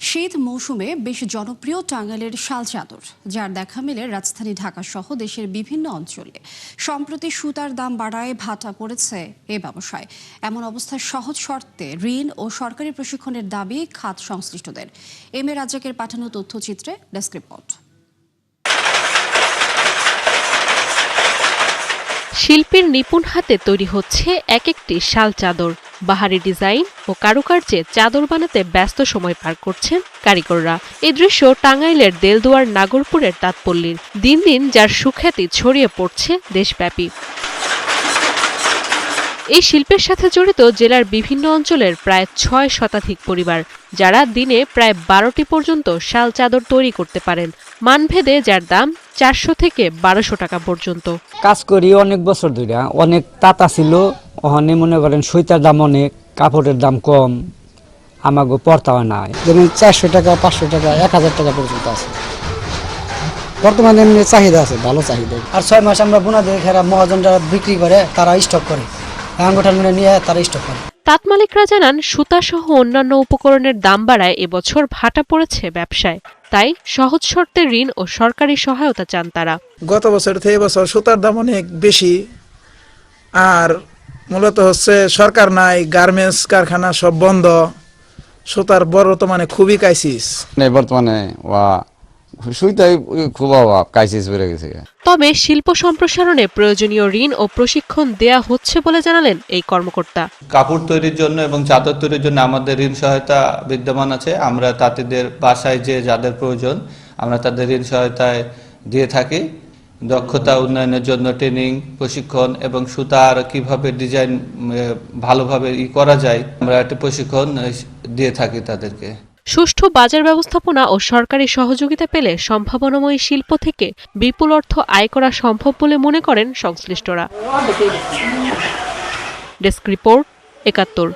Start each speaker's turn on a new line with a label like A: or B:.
A: শীত মৌসুমে বেশ জনপ্রিয় টাঙ্গাইলের শাল চাদর, যার দেখা মেলে রাজধানী ঢাকা সহ দেশের বিভিন্ন অঞ্চলে। সম্প্রতি সুতার দাম বাড়ায় ভাটা পড়েছে এ ব্যবসায়। এমন অবস্থায় সহজ শর্তে ঋণ ও সরকারি প্রশিক্ষণের দাবি খাত সংশ্লিষ্টদের। এম এ রাজ্জাকের পাঠানো তথ্যচিত্রে ডেস্ক রিপোর্ট।
B: শিল্পীর নিপুণ হাতে তৈরি হচ্ছে এক একটি শাল চাদর। বাহারি ডিজাইন ও কারুকার্যে চাদর বানাতে ব্যস্ত সময় পার করছেন কারিগররা। এই দৃশ্য টাঙ্গাইলের দেলদুয়ার নাগরপুরের তাঁতপল্লীর। দিন দিন যার সুখ্যাতি ছড়িয়ে পড়ছে দেশব্যাপী। এই শিল্পের সাথে জড়িত জেলার বিভিন্ন অঞ্চলের প্রায় ৬ শতাধিক পরিবার, যারা দিনে প্রায় ১২টি পর্যন্ত শাল চাদর তৈরি করতে পারেন, মানভেদে যার দাম ৪০০ থেকে ১২০০ টাকা পর্যন্ত।
C: কাজ করি অনেক বছর ধরে, অনেক তাঁতা ছিল, ওখানে মনে করেন সইতার দাম অনেক, কাপড়ের দাম কম, আমাকে পড়তে হয় না।
D: যেমন ৪০০ টাকা, ৫০০ টাকা, ১০০০ টাকা পর্যন্ত আছে। বর্তমানে এমনি চাহিদা আছে, ভালো চাহিদা। আর ৬ মাস আমরা বোনা দিয়ে খেরা মহাজনরা বিক্রি করে, তারা স্টক করে, আঙ্গুঠান মিলে নিয়ে তারা স্টক করে।
B: তাঁত মালিকরা জানান, সুতা সহ অন্যান্য উপকরণের দাম বাড়ায় এবছর ভাটা পড়েছে ব্যবসায়। তাই সহজ শর্তে ঋণ ও সরকারি সহায়তা চান তারা।
E: গত বছর থেকে এবছর সুতার দাম অনেক বেশি, আর মূলত হচ্ছে সরকার নাই, গার্মেন্টস কারখানা সব বন্ধ, সুতার বর্তমানে খুবই ক্রাইসিস।
F: বর্তমানে সুইটাই খুব অভাব, ক্রাইসিস বেড়ে গেছে।
B: তবে শিল্প সম্প্রসারণে প্রয়োজনীয় ঋণ ও প্রশিক্ষণ দেয়া হচ্ছে বলে জানালেন এই কর্মকর্তা।
G: কাপড় তৈরির জন্য এবং চাদর তৈরির জন্য আমাদের ঋণ সহায়তা বিদ্যমান আছে। আমরা তাঁতিদের বাসায় যে যাদের প্রয়োজন, আমরা তাদের ঋণ সহায়তায় দিয়ে থাকি। দক্ষতা উন্নয়নের জন্য ট্রেনিং, প্রশিক্ষণ এবং সুতার কিভাবে ডিজাইন ভালোভাবে করা যায়, আমরা একটা প্রশিক্ষণ দিয়ে থাকি তাদেরকে।
B: সুষ্ঠু বাজার ব্যবস্থাপনা ও সরকারি সহযোগিতা পেলে সম্ভাবনাময়ী শিল্প থেকে বিপুল অর্থ আয় করা সম্ভব বলে মনে করেন সংশ্লিষ্টরা। Desk report, ৭১।